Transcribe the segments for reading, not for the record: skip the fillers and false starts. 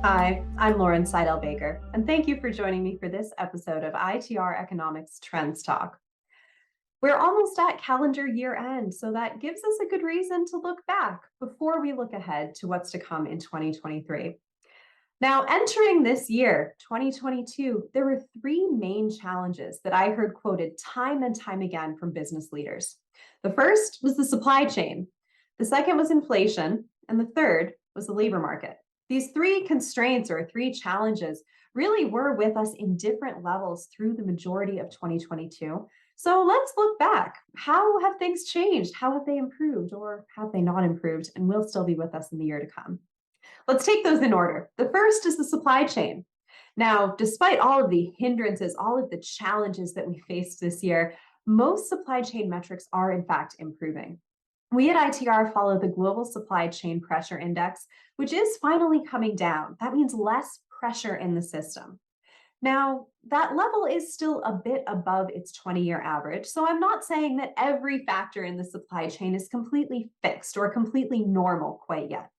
Hi, I'm Lauren Saidel-Baker, and thank you for joining me for this episode of ITR Economics Trends Talk. We're almost at calendar year end, so that gives us a good reason to look back before we look ahead to what's to come in 2023. Now, entering this year, 2022, there were three main challenges that I heard quoted time and time again from business leaders. The first was the supply chain, the second was inflation, and the third was the labor market. These three constraints or three challenges really were with us in different levels through the majority of 2022. So let's look back. How have things changed? How have they improved or have they not improved and will still be with us in the year to come? Let's take those in order. The first is the supply chain. Now, despite all of the hindrances, all of the challenges that we faced this year, most supply chain metrics are in fact improving. We at ITR follow the Global Supply Chain Pressure Index, which is finally coming down. That means less pressure in the system. Now, that level is still a bit above its 20-year average, so I'm not saying that every factor in the supply chain is completely fixed or completely normal quite yet.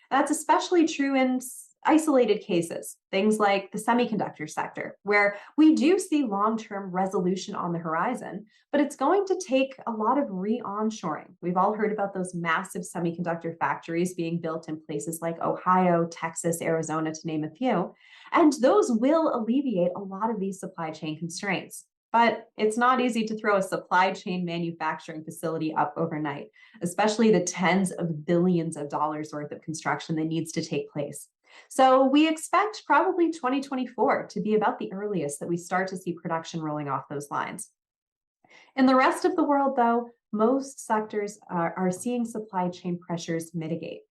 That's especially true in isolated cases, things like the semiconductor sector, where we do see long-term resolution on the horizon, but it's going to take a lot of re-onshoring. We've all heard about those massive semiconductor factories being built in places like Ohio, Texas, Arizona, to name a few, and those will alleviate a lot of these supply chain constraints. But it's not easy to throw a supply chain manufacturing facility up overnight, especially the tens of billions of dollars worth of construction that needs to take place. So we expect probably 2024 to be about the earliest that we start to see production rolling off those lines. In the rest of the world, though, most sectors are seeing supply chain pressures mitigate.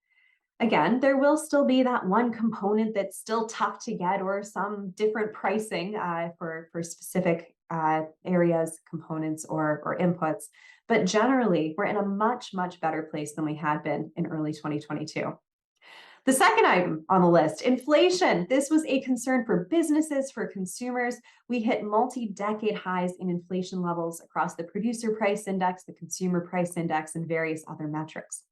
Again, there will still be that one component that's still tough to get or some different pricing for specific areas, components, or inputs. But generally, we're in a much, much better place than we had been in early 2022. The second item on the list, inflation. This was a concern for businesses, for consumers. We hit multi-decade highs in inflation levels across the producer price index, the consumer price index, and various other metrics.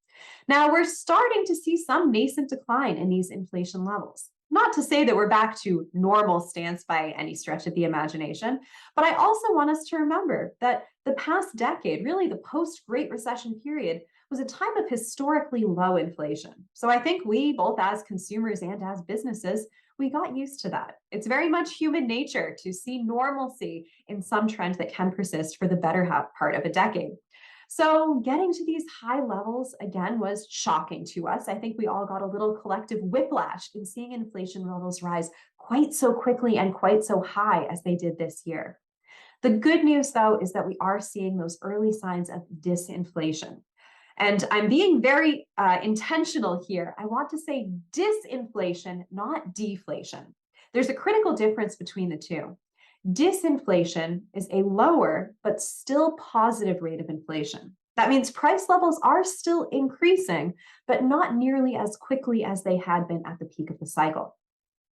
Now, we're starting to see some nascent decline in these inflation levels. Not to say that we're back to normal stance by any stretch of the imagination, but I also want us to remember that the past decade, really the post-Great Recession period, was a time of historically low inflation. So I think we, both as consumers and as businesses, we got used to that. It's very much human nature to see normalcy in some trend that can persist for the better part of a decade. So getting to these high levels, again, was shocking to us. I think we all got a little collective whiplash in seeing inflation levels rise quite so quickly and quite so high as they did this year. The good news, though, is that we are seeing those early signs of disinflation. And I'm being very intentional here. I want to say disinflation, not deflation. There's a critical difference between the two. Disinflation is a lower but still positive rate of inflation. That means price levels are still increasing, but not nearly as quickly as they had been at the peak of the cycle.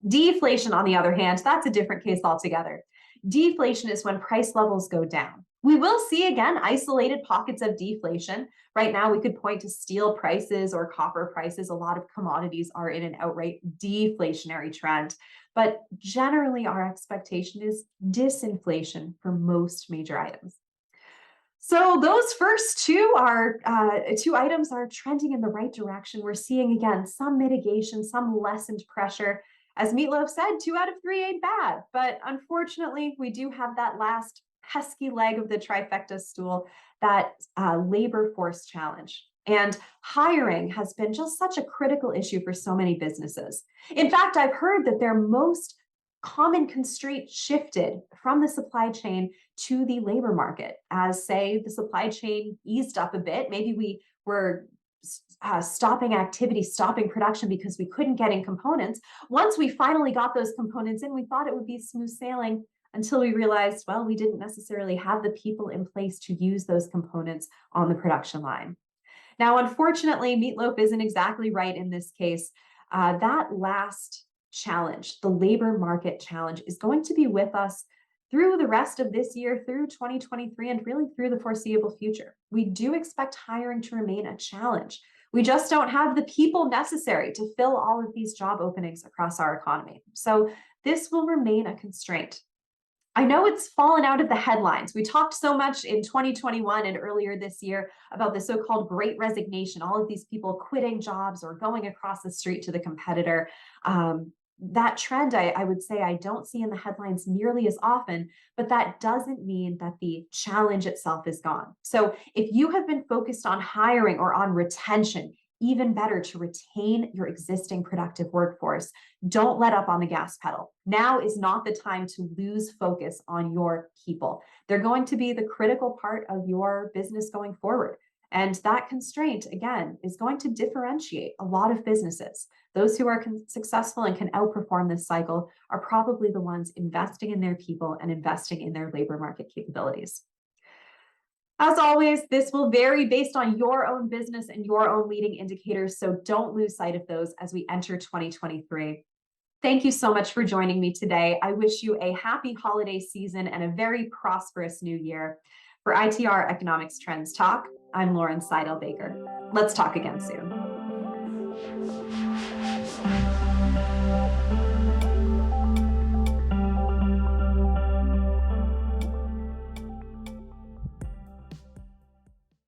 Deflation, on the other hand, that's a different case altogether. Deflation is when price levels go down. We will see, again, isolated pockets of deflation. Right now, we could point to steel prices or copper prices. A lot of commodities are in an outright deflationary trend. But generally, our expectation is disinflation for most major items. So those first two items are trending in the right direction. We're seeing, again, some mitigation, some lessened pressure. As Meatloaf said, 2 out of 3 ain't bad. But unfortunately, we do have that last pesky leg of the trifecta stool, that labor force challenge. And hiring has been just such a critical issue for so many businesses. In fact, I've heard that their most common constraint shifted from the supply chain to the labor market as, say, the supply chain eased up a bit. Maybe we were stopping activity, stopping production because we couldn't get in components. Once we finally got those components in, we thought it would be smooth sailing until we realized, well, we didn't necessarily have the people in place to use those components on the production line. Now, unfortunately, Meatloaf isn't exactly right in this case. That last challenge, the labor market challenge, is going to be with us through the rest of this year, through 2023, and really through the foreseeable future. We do expect hiring to remain a challenge. We just don't have the people necessary to fill all of these job openings across our economy. So this will remain a constraint. I know it's fallen out of the headlines. We talked so much in 2021 and earlier this year about the so-called Great Resignation, all of these people quitting jobs or going across the street to the competitor. That trend, I would say, I don't see in the headlines nearly as often, but that doesn't mean that the challenge itself is gone. So if you have been focused on hiring or on retention, even better to retain your existing productive workforce. Don't let up on the gas pedal. Now is not the time to lose focus on your people. They're going to be the critical part of your business going forward. And that constraint, again, is going to differentiate a lot of businesses. Those who are successful and can outperform this cycle are probably the ones investing in their people and investing in their labor market capabilities. As always, this will vary based on your own business and your own leading indicators, so don't lose sight of those as we enter 2023. Thank you so much for joining me today. I wish you a happy holiday season and a very prosperous new year. For ITR Economics Trends Talk, I'm Lauren Saidel-Baker. Let's talk again soon.